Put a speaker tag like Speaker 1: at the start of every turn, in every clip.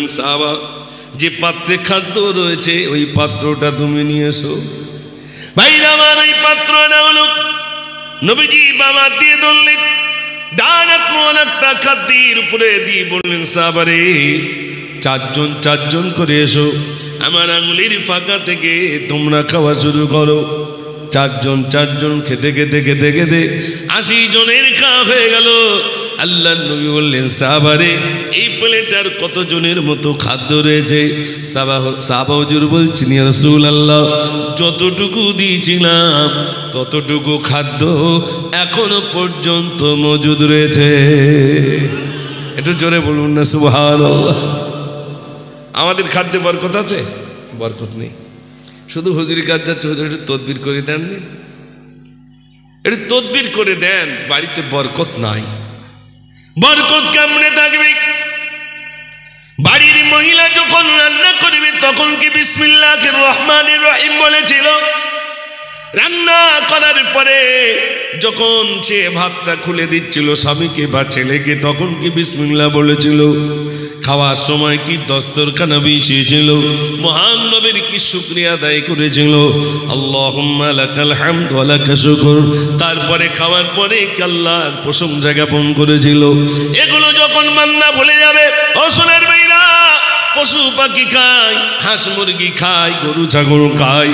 Speaker 1: সাহাবা, যে পাত্রে খাদ্য রয়েছে ওই পাত্রটা তুমি নিয়ে এসো। ভাইরা আমার, এই পাত্রটা হলো নবীজি বাবা দিয়ে ধরলেন, ডান হাত মোবারকটা খাদ্যের উপরে দিয়ে বললেন, সাহাবারে চারজন করে এসো, আমার আঙুলির ফাঁকা থেকে তোমরা খাওয়া শুরু করো। চারজন খেতে 80 জনের খাওয়া হয়ে গেল। আল্লাহ নবী বললেন, সাহাবারে এই প্লেটার কতজনের মতো খাদ্য রয়েছে? সাহাবা হুজুর বলছেন, ইয়া রাসূলুল্লাহ, যতটুকু দিয়েছিলাম ততটুকু খাদ্য এখনো পর্যন্ত মজুদ রয়েছে। একটু জোরে বলুন না সুবহানাল্লাহ। আমাদের খাদ্যে বরকত আছে? বরকত নেই। শুধু হুজুরি কাজ যাচ্ছে, হুজুর একটু তদবির করে দেন, একটু তদবির করে দেন, বাড়িতে বরকত নাই। বরকত কেমনে থাকবে? বাড়ির মহিলা যখন রান্না করবে তখন কি বিসমিল্লাহির রহমানির রহিম বলেছিল? রান্না করার পরে যখন সে ভাতটা খুলে দিচ্ছিল স্বামীকে বা ছেলেকে, তখন কি বিসমিল্লাহ বলেছিল? খাওয়ার সময় কি দস্তরখানা বিছিয়েছিল? মহান নবীর কি শুকরিয়া আদায় করেছিল? আল্লাহুম্মা লাকাল হামদু ওয়া লাকাশ শুকর। তারপরে খাওয়ার পরে আল্লাহর প্রশংসা জ্ঞাপন করেছিল। এগুলো যখন বান্দা ভুলে যাবে, ও সোনার ভাইরা, পশু পাখি খায়, হাঁস মুরগি খায়, গরু ছাগল খায়।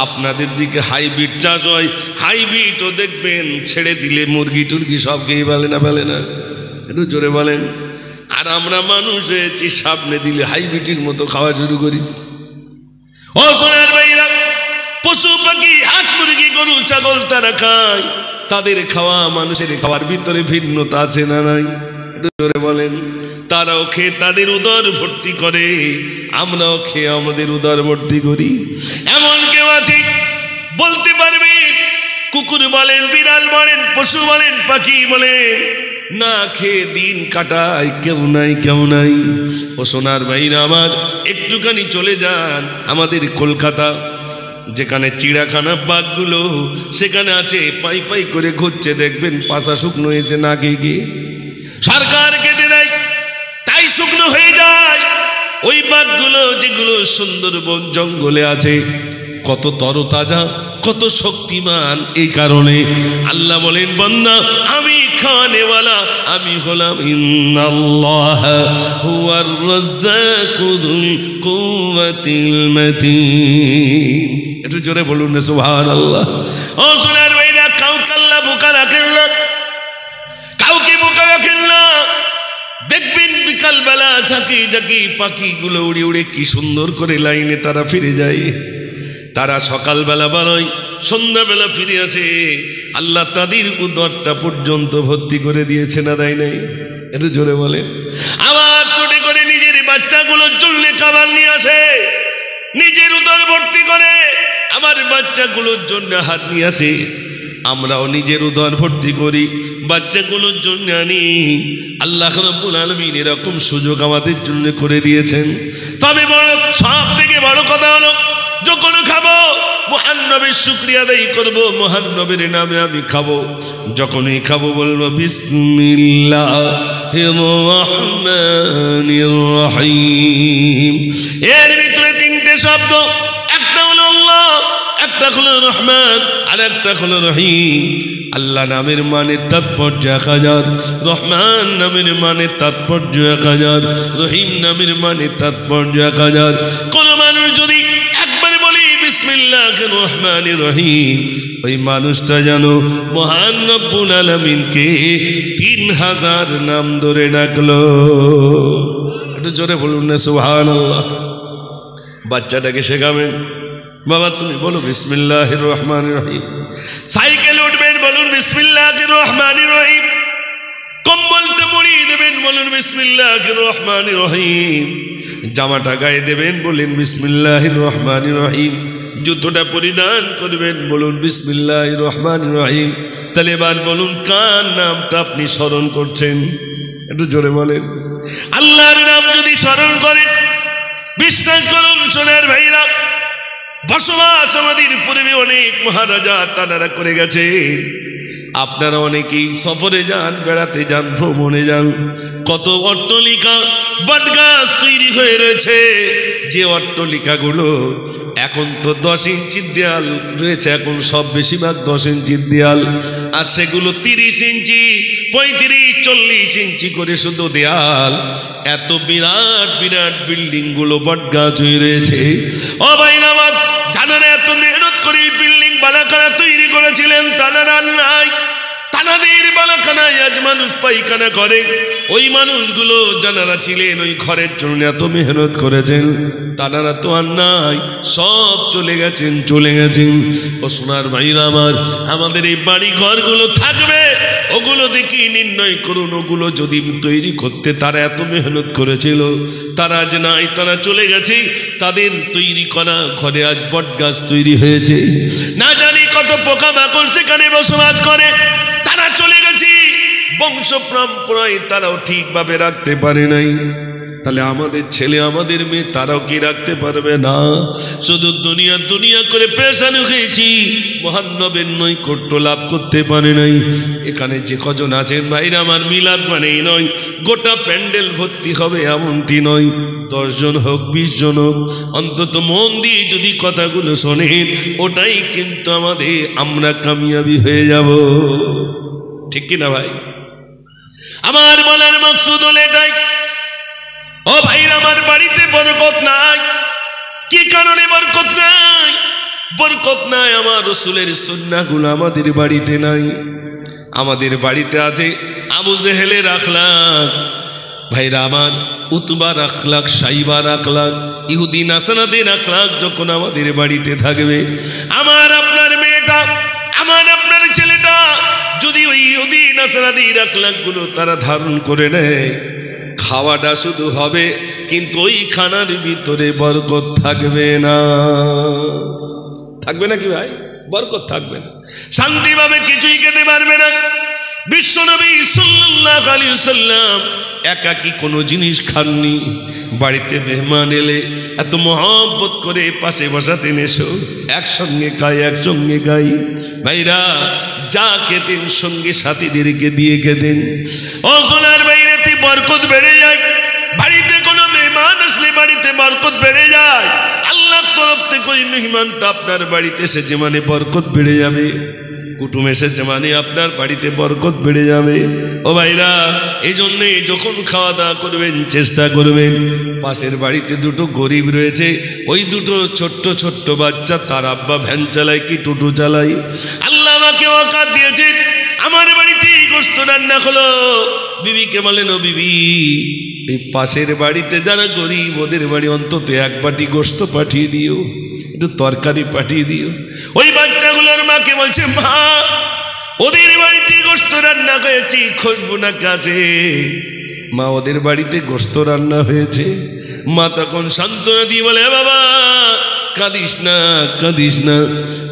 Speaker 1: আপনাদের দিকে হাইব্রিড চাষ হয়, হাইব্রিডও দেখবেন ছেড়ে দিলে মুরগি টুরগি সব খেয়ে ফেলে না? একটু জোরে বলেন। আর আমরা মানুষ হয়েছি, সামনে দিলে হাইব্রিডের মতো খাওয়া শুরু করি। ও সোনার ভাইরা, পশু পাখি হাঁস মুরগি গরু ছাগল তারা খায়, তাদের খাওয়া মানুষের খাওয়ার ভিতরে ভিন্নতা আছে না নাই? জোরে বলেন। তারাও খেয়ে তাদের উদর ভর্তি করে, আমরাও খেয়ে আমাদের উদর ভর্তি করি। এমন কেউ আছে বলতে পারবে, কুকুর বলেন, বিড়াল বলেন, পশু বলেন, পাখি বলেন, না খেয়ে দিন কাটায় কেউ নাই? ও সোনার ভাইরা আমার, একটুখানি চলে যান আমাদের কলকাতা, যেখানে চিড়িয়াখানা বাঘগুলো সেখানে আছে, পাই করে ঘুরছে, দেখবেন পাশা শুকনো হয়েছে না গিয়ে সরকার কেটে দেয়, তাই শুকনো হয়ে যায়। ওই বাঘগুলো যেগুলো সুন্দরবন জঙ্গলে আছে, কত তরতাজা, কত শক্তিমান। এই কারণে আল্লাহ বলেন, বান্দা আমি খাওয়ানেওয়ালা, আমি হলাম ইন্নাল্লাহ হুয়ার রাজ্জাকুল কুওয়াতিল মাতিন। একটু জোরে বলুন না সুবহানাল্লাহ। ও সোনার ভাইরা, কাউকে আল্লাহ বোকা রাখেন না, কাউকে বোকা রাখেন না। দেখবেন বিকালবেলা ঝাঁকি পাখিগুলো উড়ে কি সুন্দর করে লাইনে তারা ফিরে যায়। তারা সকালবেলা বারোয়, সন্ধ্যাবেলা ফিরে আসে। আল্লাহ তাদের উদরটা পর্যন্ত ভর্তি করে দিয়েছে না দেয় নাই? একটু জোরে বলে। আবার টোটে করে নিজের বাচ্চাগুলোর জন্য খাবার নিয়ে আসে, নিজের উদর ভর্তি করে, আমার বাচ্চাগুলোর জন্য হাত নিয়ে আসে। আমরাও নিজের উদর ভর্তি করি, বাচ্চাগুলোর জন্য আনি। আল্লাহ রাব্বুল আলামিন এরকম সুযোগ আমাদের জন্য করে দিয়েছেন। তবে সব থেকে বড় কথা হলো, যখন খাবো মহান নবীর শুকরিয়া আদায় করবো, মহান নবীর নামে আমি খাবো। যখনই খাবো বলবো বিসমিল্লাহির রহমানির রহিম। এর ভিতরে 3টে শব্দ, একটা হলো আল্লাহ, একটা হলো রহমান, আর একটা হলো রহিম। আল্লাহ নামের মানে তাৎপর্য 1000, রহমান নামের মানে তাৎপর্য 1000, রহিম নামের মানে তাৎপর্য 1000। কোন মানুষ যদি একবার বলি বিসমিল্লাহির রহমানির রহিম, ওই মানুষটা যেন মহান রব্বুল আলামিনকে 3000 নাম ধরে ডাকলো। একটু জোরে বলুন না সুবহানাল্লাহ। বাচ্চাটাকে শেখাবেন, বাবা তুমি বলো বিসমিল্লাহির রহমানির রহিম। সাইকেল উঠবেন, বলুন বিসমিল্লাহির রহমানির রহিম। কম্বলতে মুড়িয়ে দেবেন, বলুন বিসমিল্লাহির রহমানির রহিম। জামাটা গায়ে দেবেন, বলেন বিসমিল্লাহির রহমানির রহিম। জুতোটা পরিধান করবেন, বলুন বিসমিল্লাহির রহমানির রহিম। তাহলে এবার বলুন কার নামটা আপনি স্মরণ করছেন? একটু জোরে বলেন। আল্লাহর নাম যদি স্মরণ করেন, বিশ্বাস করুন সোনার ভাইরা, বসবাস আমাদের পূর্বে অনেক মহারাজা তানারা করে গেছে। আপনারা অনেকেই সফরে যান, বেড়াতে যান, ভ্রমণে যান, কত অট্টালিকা বটগাছ তৈরি হয়ে রয়েছে। যে অট্টালিকাগুলো এখন তো 10 ইঞ্চির দেয়াল রয়েছে, এখন সব বেশিরভাগ 10 ইঞ্চির দেয়াল, আর সেগুলো 30 ইঞ্চি, 35, 40 ইঞ্চি করে শুধু দেয়াল। এত বিরাট বিরাট বিল্ডিং গুলো বটগাছ হয়ে রয়েছে। ও ভাইরা আমার, জানারা এত মেহনত করে বিল্ডিং বানাখানা তৈরি করেছিলেন, তানারা নাই, তানাদের বানাখানায় আজ মানুষ পায়খানা করে। ওই মানুষগুলো জানারা ছিলেন, ওই ঘরের জন্য এত মেহনত করেছেন, তানারা তো আর নাই, সব চলে গেছেন, চলে গেছেন। ও সোনার ভাইরা আমার, আমাদের এই বাড়ি ঘরগুলো থাকবে, ওগুলো দেখি নির্ণয় করুন, ওগুলো যদি তৈরি করতে তারা এত মেহনত করেছিল, তারা আজ নাই, তারা চলে গেছে। তাদের তৈরি করা ঘরে আজ বটগাছ তৈরি হয়েছে, না জানি কত পোকামাকড় সেখানে বসবাস করে, তারা চলে গেছে। বংশ পরম্পরায় তারাও ঠিকভাবে রাখতে পারে নাই। তাহলে আমাদের ছেলে, আমাদের মেয়ে, তারাও কি রাখতে পারবে না? শুধু দুনিয়া দুনিয়া করে পেরেশান হয়েছি, মহান নবের নৈকট্য লাভ করতে পারে নাই। এখানে যে কজন আছেন ভাইরা আমার, মিলাদ মানেই নয় গোটা প্যান্ডেল ভর্তি হবে এমনটি নয়, 10 জন হোক, 20 জন হোক, অন্তত মন দিয়ে যদি কথাগুলো শোনেন, ওটাই কিন্তু আমাদের, আমরা কামিয়াবি হয়ে যাব। ঠিক কিনা ভাই? আমার বলার মাকসুদ হলো এটাই। ও ভাইরা আমার, বাড়িতে বরকত নাই। কি কারণে বরকত নাই? বরকত নাই, আমার রাসূলের সুন্নাহগুলো আমাদের বাড়িতে নাই। আমাদের বাড়িতে আছে আবু জেহেলের আখলাক, ভাইরা আমার, উতবার আখলাক, সাইবার আখলাক, ইহুদি নাসারাদের আখলাক যখন আমাদের বাড়িতে থাকবে, আমার আপনার মেয়েটা, আমার আপনার ছেলেটা যদি ওই ইহুদি নাসারাদের আখলাকগুলো তারা ধারণ করে নেয়, খাওয়াটা শুধু হবে, কিন্তু ওই খানার ভিতরে বরকত থাকবে না। থাকবে না কি ভাই? বরকত থাকবে না, শান্তিভাবে কিছুই খেতে পারবে না। বিশ্বনবী সাল্লাল্লাহু আলাইহি ওয়াসাল্লাম একাকী কোনো জিনিস খাননি। বাড়িতে মেহমান এলে এত মহব্বত করে পাশে বসাতেন, এসো একসঙ্গে খাই, একসঙ্গে খাই। ভাইরা যা খেতেন সঙ্গে সাথীদেরকে দিয়ে খেতেন। ও সোনার বাইরেতে বরকত বেড়ে যায়। বাড়িতে কোনো মেহমান আসলে বাড়িতে বরকত বেড়ে যায়। আল্লাহর তরফ থেকে ওই মেহমানটা আপনার বাড়িতে এসেছে মানে বরকত বেড়ে যাবে। কুটুম এসেছে মানে আপনার বাড়িতে বরকত বেড়ে যাবে। ও ভাইরা, এই জন্যে যখন খাওয়া দাওয়া করবেন চেষ্টা করবেন, পাশের বাড়িতে দুটো গরিব রয়েছে, ওই দুটো ছোট্ট ছোট্ট বাচ্চা, তার আব্বা ভ্যান চালায় কি টোটো চালায়, আল্লাহ আমাকে ওয়াকাত দিয়েছে, আমার বাড়িতে গোশত রান্না হলো। বিবিকে বলেন, ও বিবি, এই পাশের বাড়িতে যারা গরিব ওদের বাড়ি অন্তত 1 বাটি গোশত পাঠিয়ে দিও, একটু তরকারি পাঠিয়ে দিও। ওই বাচ্চাগুলোর মাকে বলছে, মা ওদের বাড়িতে গোশত রান্না হয়েছে, খুশবু না কাছে। মা ওদের বাড়িতে গোশত রান্না হয়েছে। মা তখন সান্ত্বনা দিয়ে বলে, বাবা কাঁদিস না, কাঁদিস না,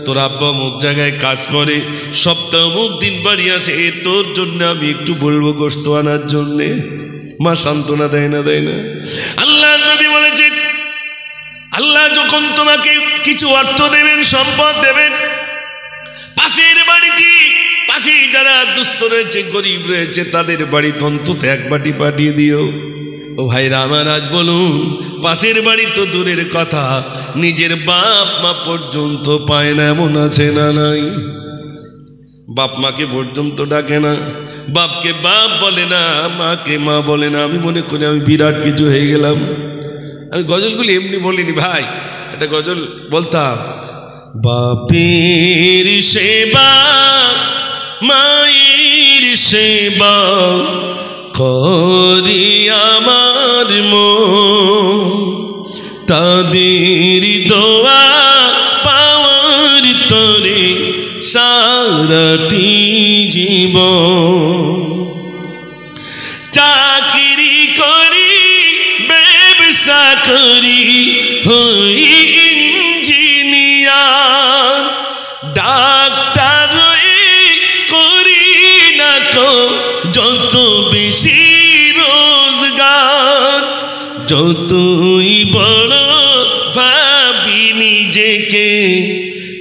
Speaker 1: তোর আব্বা অমুক জায়গায় কাজ করে, সপ্তাহ অমুক দিন বাড়ি আসে, তোর জন্য আমি একটু বলবো গোশত আনার জন্যে। মা সান্ত্বনা দেয় না, দেয় না। আল্লাহ নবী বলেছেন, আল্লাহ যখন তোমাকে কিছু অর্থ দেবেন, সম্পদ দেবেন, পাশের বাড়িতে, পাশে যারা দুস্থ রয়েছে, গরিব রয়েছে, তাদের বাড়িতে অন্তত 1 বাটি পাঠিয়ে দিও। ও ভাইরা আমার, আজ বলুন, পাশের বাড়ি তো দূরের কথা, নিজের বাপ মা পর্যন্ত পায় না, এমন আছে না নাই? বাপ মাকে পর্যন্ত ডাকে না, বাপকে বাপ বলে না, মাকে মা বলে না। আমি মনে করি আমি বিরাট কিছু হয়ে গেলাম। আমি গজলগুলি এমনি বলিনি ভাই, একটা গজল বলতাম, বাপের সেবা মায়ের সেবা করি আমার মন, তাদের দোয়া পাওয়ার তরে সারাটি জীবন। চাকরি করি, ব্যবসা করি, হই ইঞ্জিনিয়ার, ডাক্তার করি না কো যত বেশি রোজগার, যতই বড় ভাবি নিজেকে,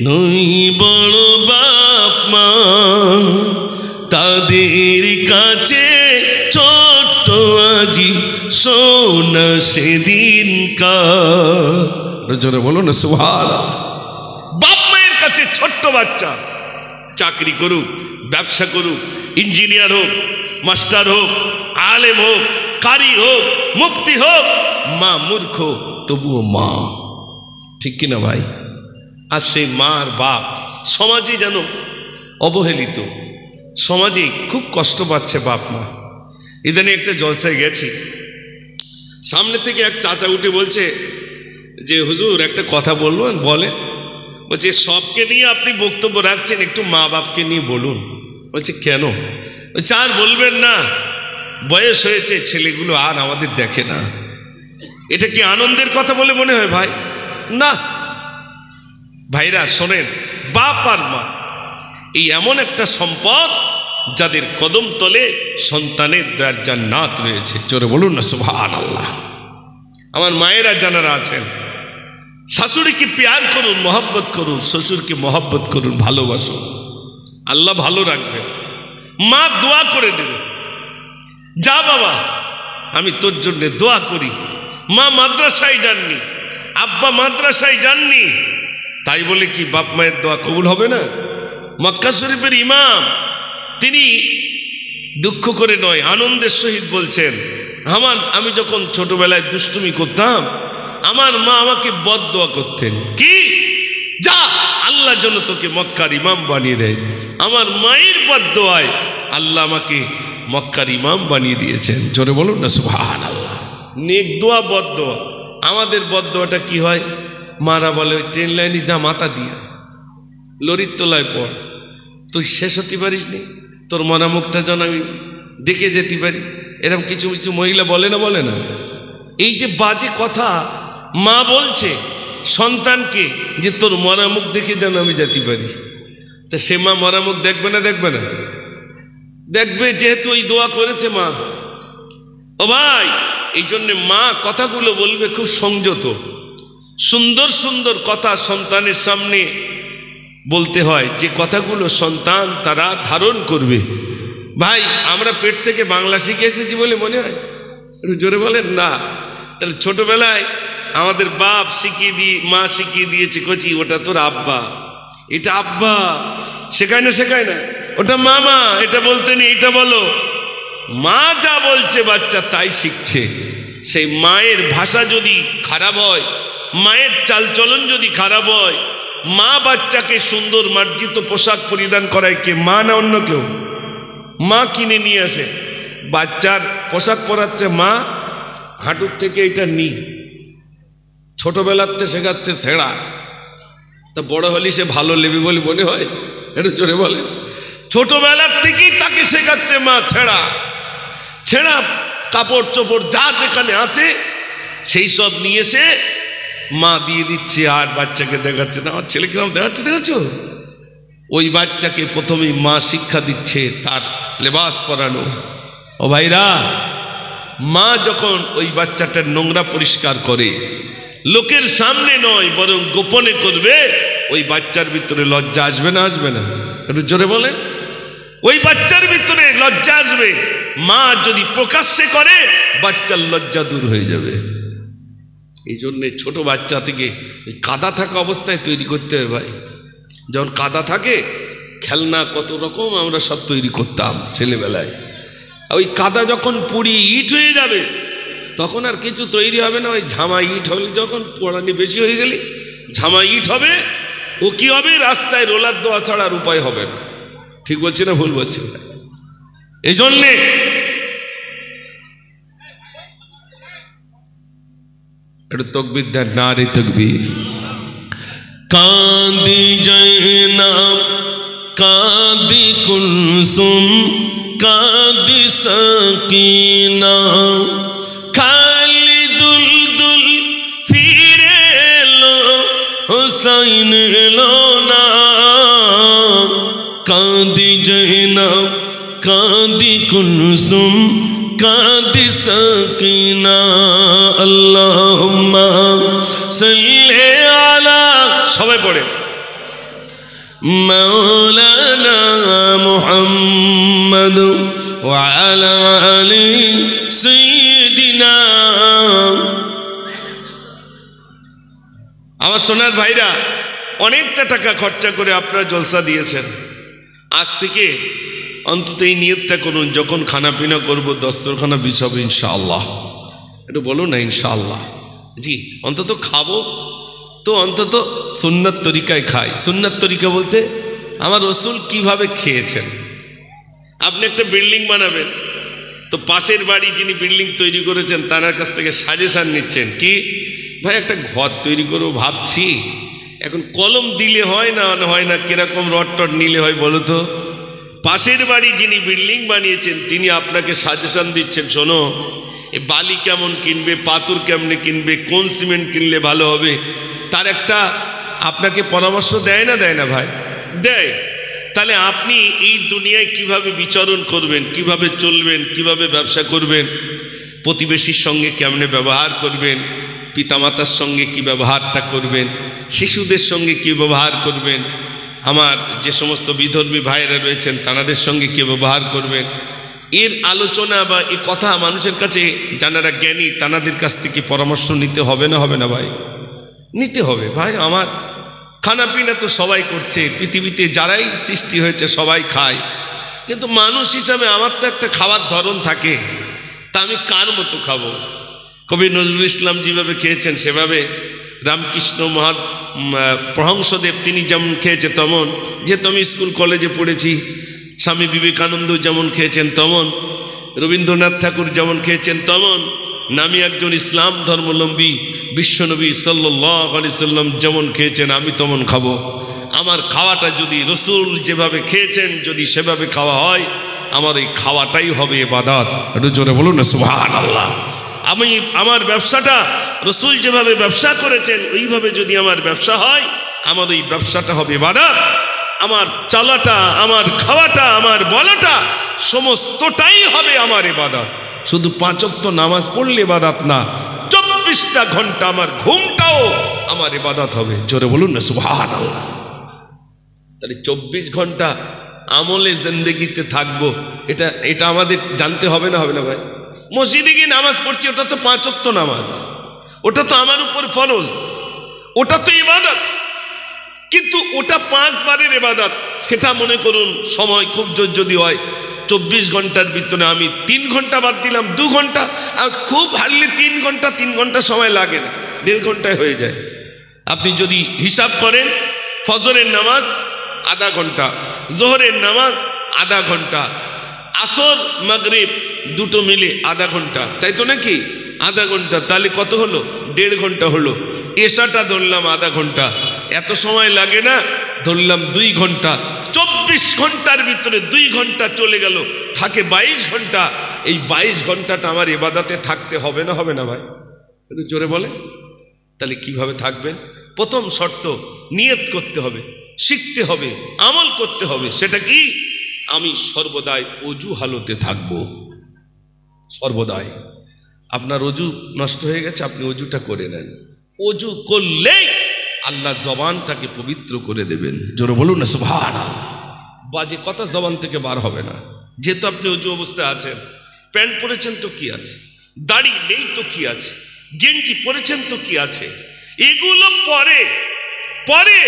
Speaker 1: নই বড় বাপ মা, সোনা সেদিন কার। জোরে বলো না সুবহানাল্লাহ। বাপ মায়ের কাছে ছোট্ট বাচ্চা চাকরি করুক, ব্যবসা করুক, ইঞ্জিনিয়ার হোক, মাস্টার হোক, আলেম হোক, কারি হোক, মুফতি হোক, মা মূর্খ তবুও মা, ঠিক কিনা ভাই? আর সেই মা আর বাপ সমাজে যেন অবহেলিত, সমাজে খুব কষ্ট পাচ্ছে বাপ মা। ইদানি একটা জলসায় গেছি, সামনে থেকে এক চাচা উঠে বলছে যে হুজুর একটা কথা বলবেন। বলে, বলছে সবকে নিয়ে আপনি বক্তব্য রাখছেন, একটু মা বাপকে নিয়ে বলুন। বলছে কেন? বলছে আর বলবেন না, বয়স হয়েছে, ছেলেগুলো আর আমাদের দেখে না। এটা কি আনন্দের কথা বলে মনে হয় ভাই? না ভাইরা শোনেন, বাপ আর মা এই এমন একটা সম্পদ যাদের কদম তলে সন্তানের দয়ার জান্নাত রয়েছে। জোরে বলুন না সুবহানাল্লাহ। আমার মায়েরা যারা আছেন, শাশুড়িকে প্যার করুন, মহব্বত করুন, শ্বশুরকে মহব্বত করুন, ভালোবাসুন, আল্লাহ ভালো রাখবেন। মা দোয়া করে দেবে, যা বাবা আমি তোর জন্য দোয়া করি। মা মাদ্রাসায় যাননি, আব্বা মাদ্রাসায় যাননি, তাই বলে কি বাপ মায়ের দোয়া কবুল হবে না? মক্কা শরীফের ইমাম তিনি দুঃখ করে নয়, আনন্দের সহিত বলছেন, আমি যখন ছোটবেলায় দুষ্টুমি করতাম, আমার মা আমাকে বদদোয়া করতেন, কি যা আল্লাহ যেন তোকে মক্কার ইমাম বানিয়ে দেয়। আমার মায়ের বদদোয়ায় আল্লাহ আমাকে মক্কার ইমাম বানিয়ে দিয়েছেন। জোরে বলুন না সুবহানাল্লাহ। নেক দোয়া, বদদোয়া। আমাদের বদদোয়াটা কি হয়? মারা বলে ওই ট্রেন লাইনে যা মাথা দিয়ে লরির তলায় পড়, তুই শেষ হতে পারিস নি, তোর মরা মুখটা যেন আমি দেখে যেতে পারি। এরকম কিছু কিছু মহিলা বলে না, বলে না? এই যে বাজে কথা মা বলছে সন্তানকে, যে তোর মরা মুখ দেখে যেন আমি যেতে পারি, তা সে মা মরা মুখ দেখবে না? দেখবে না? দেখবে, যেহেতু ওই দোয়া করেছে মা। ও ভাই, এই জন্যে মা কথাগুলো বলবে খুব সংযত, সুন্দর সুন্দর কথা সন্তানের সামনে বলতে হয়, যে কথাগুলো সন্তান তারা ধারণ করবে। ভাই, আমরা পেট থেকে বাংলা শিখে এসেছি বলে মনে হয়? একটু জোরে বলেন না। তাহলে ছোটবেলায় আমাদের বাপ শিখিয়ে দিয়ে, মা শিখিয়ে দিয়েছে, কচি ওটা তোর আব্বা, এটা আব্বা, শেখায় না? শেখায় না? ওটা মামা, এটা বলতে নেই, এটা বলো। মা যা বলছে বাচ্চা তাই শিখছে। সেই মায়ের ভাষা যদি খারাপ হয়, মায়ের চালচলন যদি খারাপ হয়, মা বাচ্চাকে সুন্দর মার্জিত পোশাক পরিধান করায় কে? মা না অন্য কেউ? মা কিনে নিয়ে আসে, বাচ্চার পোশাক পরাচ্ছে মা, হাঁটুর থেকে এটা নি, ছোটবেলাতে শেখাচ্ছে ছেঁড়া। তা বড় হলে সে ভালো লেবে বলে মনে হয়? এটা জোরে বলে। ছোটবেলার থেকেই তাকে শেখাচ্ছে মা ছেঁড়া, ছেঁড়া কাপড় চোপড় যা যেখানে আছে সেই সব নিয়ে এসে মা দিয়ে দিচ্ছে, আর বাচ্চাকে দেখাচ্ছে না। আমার ছেলে কিরম দেখাচ্ছে, দেখেছো? ওই বাচ্চাকে প্রথমেই মা শিক্ষা দিচ্ছে তার লেবাস পরানো। ও ভাইরা, মা যখন ওই বাচ্চাটার নোংরা পরিষ্কার করে, লোকের সামনে নয় বরং গোপনে করবে, ওই বাচ্চার ভিতরে লজ্জা আসবে না? আসবে না? একটু জোরে বলেন। ওই বাচ্চার ভিতরে লজ্জা আসবে। মা যদি প্রকাশ্যে করে, বাচ্চার লজ্জা দূর হয়ে যাবে। এই জন্যে ছোট বাচ্চা থেকে কাদা থাকা অবস্থায় তৈরি করতে হবে ভাই। যখন কাদা থাকে, খেলনা কত রকম আমরা সব তৈরি করতাম ছেলেবেলায়। ওই কাদা যখন পুড়িয়ে ইট হয়ে যাবে, তখন আর কিছু তৈরি হবে না। ওই ঝামা ইট হলে, যখন পোড়ানি বেশি হয়ে গেলে ঝামা ইট হবে। ও কি হবে? রাস্তায় রোলার দেওয়া ছাড়া আর উপায় হবে না। ঠিক বলছি না ভুল বলছি? এই জন্যে একটু তকবীর দেন, নারে তকবীর। কাঁদি জয়নাব, কাঁদি কুলসুম, কাঁদি সাকিনা, খালি দুলদুল ফিরে এলো, হুসাইন এলো না। কাঁদি জয়নাব, কাঁদি কুলসুম, কাঁদি সাকিনা, আল্লাহুম্মা সাল্লি আলা, সবাই পড়ে, মাওলানা মুহাম্মদ ওয়া আলা আলি সাইয়্যিদিনা আমার সোনার ভাইরা, অনেকটা টাকা খরচা করে আপনারা জলসা দিয়েছেন। আজ থেকে অন্তত এই নিয়তটা করুন, যখন খানা পিনা করবো দস্তরখানা বিছাবো ইনশাআল্লাহ। একটু বলুন না ইনশাআল্লাহ। জি, অন্তত খাবো তো অন্তত সুন্নাত তরিকায় খাই। সুন্নাত তরিকা বলতে আমার রসুল কিভাবে খেয়েছেন। আপনি একটা বিল্ডিং বানাবেন, তো পাশের বাড়ি যিনি বিল্ডিং তৈরি করেছেন তার কাছ থেকে সাজেশন নিচ্ছেন, কি ভাই একটা ঘর তৈরি করবো ভাবছি, এখন কলম দিলে হয় না কিরকম রড টড নিলে হয় বলো তো। পাশের বাড়ি যিনি বিল্ডিং বানিয়েছেন তিনি আপনাকে সাজেশন দিচ্ছেন, শোনো এ বালি কেমন কিনবে, পাথর কেমনে কিনবে, কোন সিমেন্ট কিনলে ভালো হবে, তার একটা আপনাকে পরামর্শ দেয় না ভাই? দেয়। তাহলে আপনি এই দুনিয়ায় কিভাবে বিচরণ করবেন, কিভাবে চলবেন, কিভাবে ব্যবসা করবেন, প্রতিবেশীর সঙ্গে কেমনে ব্যবহার করবেন, পিতামাতার সঙ্গে কি ব্যবহারটা করবেন, শিশুদের সঙ্গে কি ব্যবহার করবেন, আমার যে সমস্ত বিধর্মী ভাইয়েরা রয়েছেন তাদের সঙ্গে কি ব্যবহার করবেন, এর আলোচনা বা এই কথা মানুষের কাছে যারা জ্ঞানী তাদের কাছ থেকে পরামর্শ নিতে হবে না ভাই? নিতে হবে ভাই। আমার খানা পিনা তো সবাই করছে, পৃথিবীতে যারাই সৃষ্টি হয়েছে সবাই খায়, কিন্তু মানুষ হিসাবে আমার তো একটা খাওয়ার ধরন থাকে, তা আমি কার মতো খাবো? কবি নজরুল ইসলাম যেভাবে খেয়েছেন সেভাবে, রামকৃষ্ণ প্রহংসদেব তিনি যেমন খেয়েছে তেমন, যেহেতু আমি স্কুল কলেজে পড়েছি, স্বামী বিবেকানন্দ যেমন খেয়েছেন তেমন, রবীন্দ্রনাথ ঠাকুর যেমন খেয়েছেন তেমন, নামি একজন ইসলাম ধর্মাবলম্বী বিশ্বনবী সাল্লাল্লাহু আলাইহি সাল্লাম যেমন খেয়েছেন আমি তেমন খাবো। আমার খাওয়াটা যদি রসুল যেভাবে খেয়েছেন যদি সেভাবে খাওয়া হয়, আমার এই খাওয়াটাই হবে ইবাদত। একটু জোরে বলুন না সুবহানাল্লাহ। আমি আমার ব্যবসাটা রসুল যেভাবে ব্যবসা করেছেন ওইভাবে যদি আমার ব্যবসা হয়, আমার ওই ব্যবসাটা হবে ইবাদত। আমার চলাটা, আমার খাওয়াটা, আমার বলাটা সমস্তটাই হবে আমার ইবাদত। শুধু 5 ওয়াক্ত নামাজ পড়লে ইবাদত না, 24টা ঘন্টা আমার ঘুমটাও আমার ইবাদত হবে। জোরে বলুন না সুবহানাল্লাহ। তাহলে 24 ঘন্টা আমলে জিন্দেগিতে থাকবো, এটা আমাদের জানতে হবে না ভাই? মসজিদে গিয়ে নামাজ পড়ছি, ওটা তো 5 ওয়াক্ত নামাজ, ওটা তো আমার উপর ফরজ, ওটা তো ইবাদত। কিন্তু ওটা 5 বারের ইবাদত, সেটা মনে করুন সময় খুব জোর যদি হয় 24 ঘন্টার ভিতরে আমি 3 ঘন্টা বাদ দিলাম, 2 ঘন্টা, আর খুব হারলে 3 ঘন্টা সময় লাগে না, 1.5 ঘন্টায় হয়ে যায়। আপনি যদি হিসাব করেন, ফজরের নামাজ আধা ঘন্টা, জোহরের নামাজ আধা ঘন্টা, আসর মাগরিব দুটো মিলে আধা ঘন্টা, তাই তো নাকি? আধা ঘন্টা, তাহলে কত হলো? 1.5 ঘন্টা হলো। এশাটা ধরলাম আধা ঘন্টা, এত সময় লাগে না, ধরলাম 2 ঘন্টা। 24 ঘন্টার ভিতরে 2 ঘন্টা চলে গেল, থাকে 22 ঘন্টা। এই 22 ঘন্টাটা আমার ইবাদতে থাকতে হবে না ভাই? একটু জোরে বলে। তাহলে কিভাবে থাকবেন? প্রথম শর্ত, নিয়ত করতে হবে, শিখতে হবে, আমল করতে হবে। সেটা কি? আমি সর্বদাই অজু হালতে থাকব। সর্বদাই। আপনার অজু নষ্ট হয়ে গেছে, আপনি অজুটা করে নেন। অজু করলেই আল্লাহ জবানটাকে পবিত্র করে দেবেন। জোরে বলুন না সুবহানাল্লাহ। বাজে কথা জবান থেকে বার হবে না। যেহেতু আপনি অজু অবস্থায় আছেন, প্যান্ট পরেছেন তো কি আছে, দাড়ি নেই তো কি আছে, গেঞ্জি পরেছেন তো কি আছে, এগুলো পরে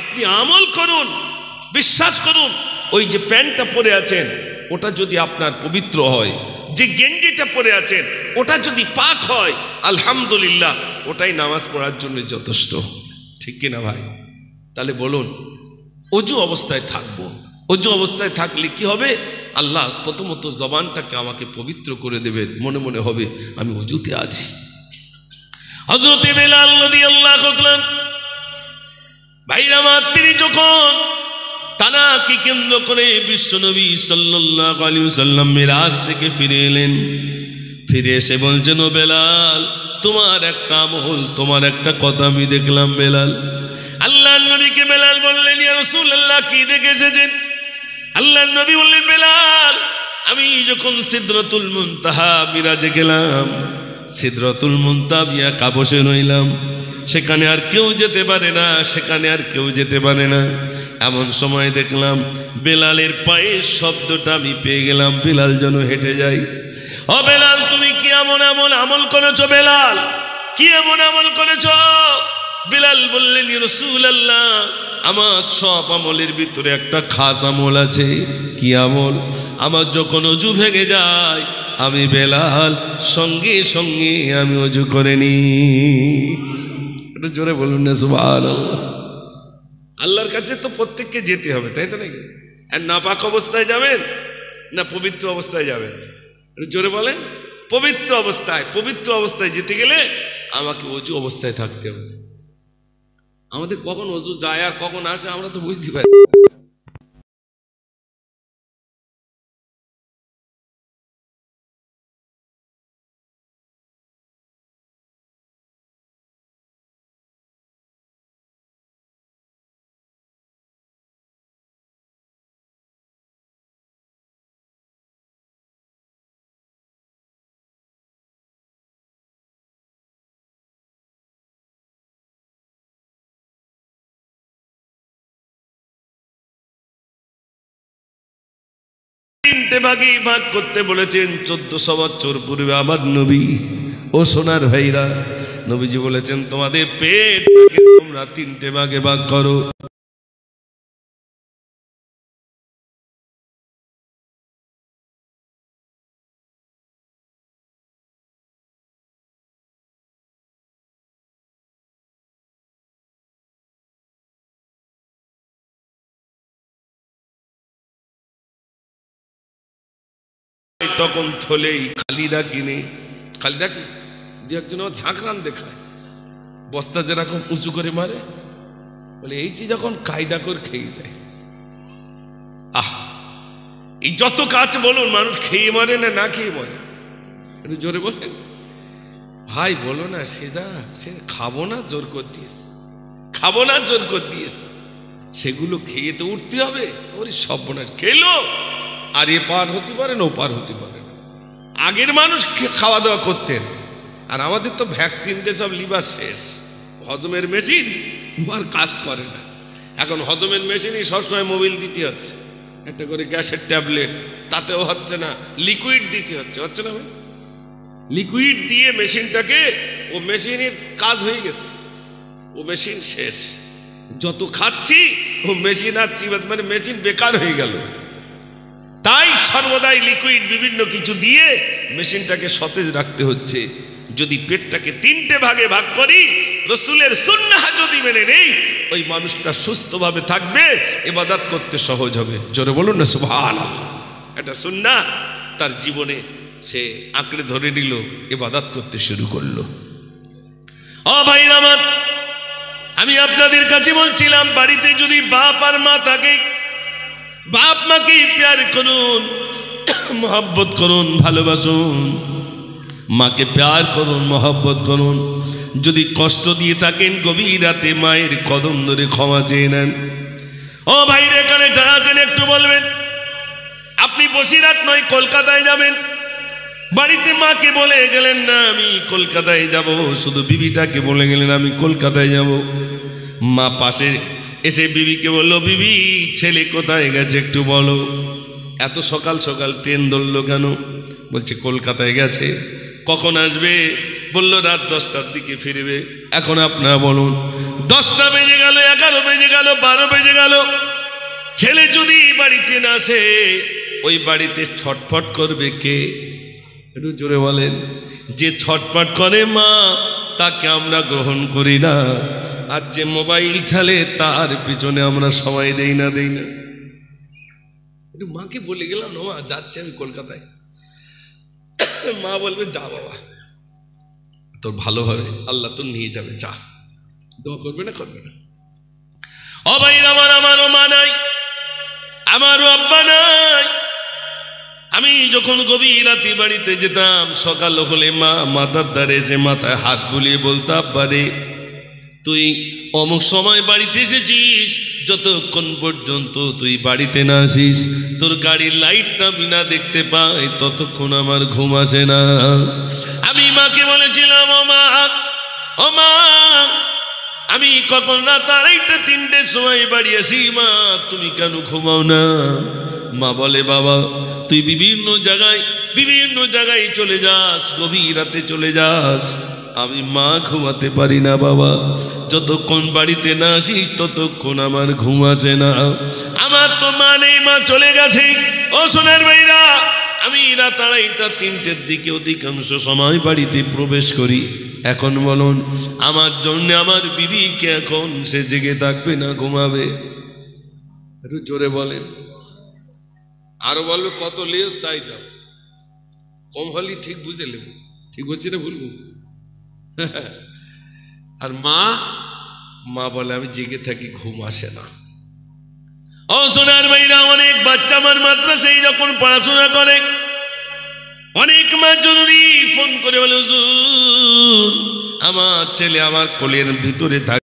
Speaker 1: আপনি আমল করুন। বিশ্বাস করুন, ওই যে প্যান্টটা পরে আছেন ওটা যদি আপনার পবিত্র হয়, যে গেঞ্জিটা পরে আছেন ওটা যদি পাক হয়, আলহামদুলিল্লাহ, ওটাই নামাজ পড়ার জন্য যথেষ্ট। ঠিক কিনা ভাই? তাহলে বলুন, অজু অবস্থায় থাকবো। অজু অবস্থায় থাকলে কি হবে? আল্লাহ প্রথমত জবানটাকে আমাকে পবিত্র করে দেবেন, মনে মনে হবে আমি অজুতে আছি। হযরত বেলাল রাদিয়াল্লাহু তাআলা ভাইরা আমার, তিনি যখন তানাকে কেন্দ্র করে বিশ্বনবী সাল্লাল্লাহু আলাইহি ওয়াসাল্লাম মিরাজ থেকে ফিরে এলেন, ফিরে এসে বলছেন, ও বেলাল, তোমার একটা আমল, তোমার একটা কথা আমি দেখলাম বেলাল। আল্লাহর নবীকে বেলাল বললেন, ইয়া রাসূলুল্লাহ, কি দেখে এসেছেন? আল্লাহর নবী বললেন, বেলাল, আমি যখন সিদরাতুল মুনতাহা মিরাজে গেলাম, সিদরাতুল মুনতাহা একা বসে রইলাম, সেখানে আর কেউ যেতে পারে না, সেখানে আর কেউ যেতে পারে না। এমন সময় দেখলাম বেলালের পায়ের শব্দটা আমি পেয়ে গেলাম, বেলাল যেন হেঁটে যায়। ও বেলাল, তুমি কি এমন আমল করেছো? বেলাল, কি এমন আমল করেছো? বিলাল বললেন, ইয়া রাসূলুল্লাহ, আমার সব আমলের ভিতরে একটা খাস আমল আছে। কি আমল? আমার যখন ওযু ভেঙে যায় আমি বেলাল সঙ্গে সঙ্গে আমি ওযু করে নি। একটু জোরে বলুন না সুবহানাল্লাহ। আল্লাহর কাছে তো প্রত্যেককে যেতে হবে, তাই তো নাকি? আর নাপাক অবস্থায় যাবেন না পবিত্র অবস্থায় যাবেন? একটু জোরে বলেন। পবিত্র অবস্থায়। পবিত্র অবস্থায় যেতে গেলে আমাকে ওযু অবস্থায় থাকতে হবে। আমাদের কখন ওযু যায় আর কখন আসে আমরা তো বুঝতে পারি। তিনটে ভাগে ভাগ করতে বলেছেন 1400 বছর পূর্বে আমার নবী। ও সোনার ভাইরা, নবীজি বলেছেন তোমাদের পেট তোমরা তিনটে ভাগে ভাগ করো। তখন থলেই খালিদা কিনে, খালিদা কি দু একজন ঝাঁকরান দেখায়, বস্তা যেরকম উঁচু করে মারে, বলে এই যে যখন কায়দা করে খেয়ে যায়। আহ, এই যত কাজ বলুন, মানুষ খেয়ে মরে না না খেয়ে মরে? একটু জোরে বলেন ভাই, বলো না। সে খাবো না জোর করে দিয়েছে, খাবো না জোর করে দিয়েছে, সেগুলো খেয়ে তো উঠতে হবে। ওরে সর্বনাশ, খেলো আর এ পার হতে পারে না ও পার হতে পারে না। আগের মানুষ খাওয়া দাওয়া করতেন, আর আমাদের তো ভ্যাকসিন দিয়ে সব লিভার শেষ, হজমের মেশিন আর কাজ করে না। এখন হজমের মেশিনই সবসময় মোবিল দিতে হচ্ছে, একটা করে গ্যাসের ট্যাবলেট, তাতেও হচ্ছে না, লিকুইড দিতে হচ্ছে না? লিকুইড দিয়ে মেশিনটাকে, ও মেশিনের কাজ হয়ে গেছে, ও মেশিন শেষ। যত খাচ্ছি ও মেশিন আর চিবাত, মানে মেশিন বেকার হয়ে গেল। তাই সর্বদাই লিকুইড বিভিন্ন কিছু দিয়ে মেশিনটাকে সতেজ রাখতে হচ্ছে। যদি পেটটাকে তিনটে ভাগে ভাগ করি, রসুলের সুন্নাহ যদি মেনে নেই, ওই মানুষটা সুস্থভাবে থাকবে, ইবাদত করতে সহজ হবে। জোরে বলুন না সুবহানাল্লাহ। এটা সুন্নাহ তার জীবনে সে আঁকড়ে ধরে নিল, ইবাদত করতে শুরু করলো। ও ভাইরা আমার, আমি আপনাদের কাছে বলছিলাম, বাড়িতে যদি বাপ আর মা থাকে, বাপ মাকে প্যার করুন, মহব্বত করুন, ভালোবাসুন। মাকে প্যার করুন, মহব্বত করুন। যদি কষ্ট দিয়ে থাকেন, গভীর রাতে মায়ের কদম ধরে ক্ষমা চেয়ে নেন। ও ভাইরে, এখানে যারা আছেন একটু বলবেন, আপনি বসিরহাট নয় কলকাতায় যাবেন, বাড়িতে মাকে বলে গেলেন না আমি কলকাতায় যাব, শুধু বিবিটাকে বলে গেলেন আমি কলকাতায় যাব। মা পাশে এসে বিবিকে বললো, বিবি ছেলে কোথায় গেছে একটু বলো। এত সকাল সকাল ট্রেন ধরলো কেন? বলছে কলকাতায় গেছে। কখন আসবে? বললো রাত 10টার দিকে ফিরবে। এখন আপনারা বলুন, 10টা বেজে গেল, 11 বেজে গেল, 12 বেজে গেল, ছেলে যদি বাড়িতে না আসে, ওই বাড়িতে ছটফট করবে কে? একটু জোরে বলেন। যে ছটফট করে মা, তাকে আমরা গ্রহণ করি না। আর যে মোবাইল ঠেলে, তার পিছনে আমরা সময় দেই না। একটু মাকে বলে গেলাম, মা যাচ্ছে আমি কলকাতায়। মা বলবে যা বাবা, তোর ভালো হবে, আল্লাহ তোর নিয়ে যাবে, যা। দোয়া করবে না? করবে না? ও ভাই আমার, আমারও মা নাই, আমারও আব্বা নাই। আমি যখন গভীর রাতে বাড়িতে যেতাম, সকাল হলে মা মাথার ধারে এসে মাথায় হাত বুলিয়ে বলতো, আব্বা রে, তুই অমুক সময় বাড়িতে এসেছিস, যতক্ষণ পর্যন্ত তুই বাড়িতে না আসিস, তোর গাড়ির লাইটটা বিনা দেখতে পাই, ততক্ষণ আমার ঘুম আসে না। আমি মাকে বলেছিলাম, ও মা, আমি কখন রাত 2:30-3টের সময় বাড়ি আসি, মা তুমি কেন ঘুমাও না? মা বলে, বাবা তুই বিভিন্ন জায়গায় চলে যাস, গভীর রাতে চলে যাস, আমি মা ঘুমাতে পারি না বাবা, যতক্ষণ বাড়িতে না আসিস ততক্ষণ আমার ঘুম আসে না। আমার তো মা নেই, মা চলে গেছে। ও সোনার ভাইরা, আমি রাত 2:30 3টের দিকে অধিকাংশ সময় বাড়িতে প্রবেশ করি। এখন বলুন, আমার জন্য আমার বিবিকে এখন সে জেগে থাকবে না ঘুমাবে? একটু জোরে বলেন। আরো বলবে কত লেজ তাই দাও, কম হলেই ঠিক বুঝে নেব। ঠিক বলছি না ভুল বলছি? আর মা বলে আমি জেগে থাকি, ঘুম আসে না। ও সোনার ভাইরা, অনেক বাচ্চা আমার মাদ্রাসায় যখন পড়াশোনা করে, অনেক মা জরুরি ফোন করে বলে হুজুর আমার ছেলে আমার কোলের ভিতরে থাকে।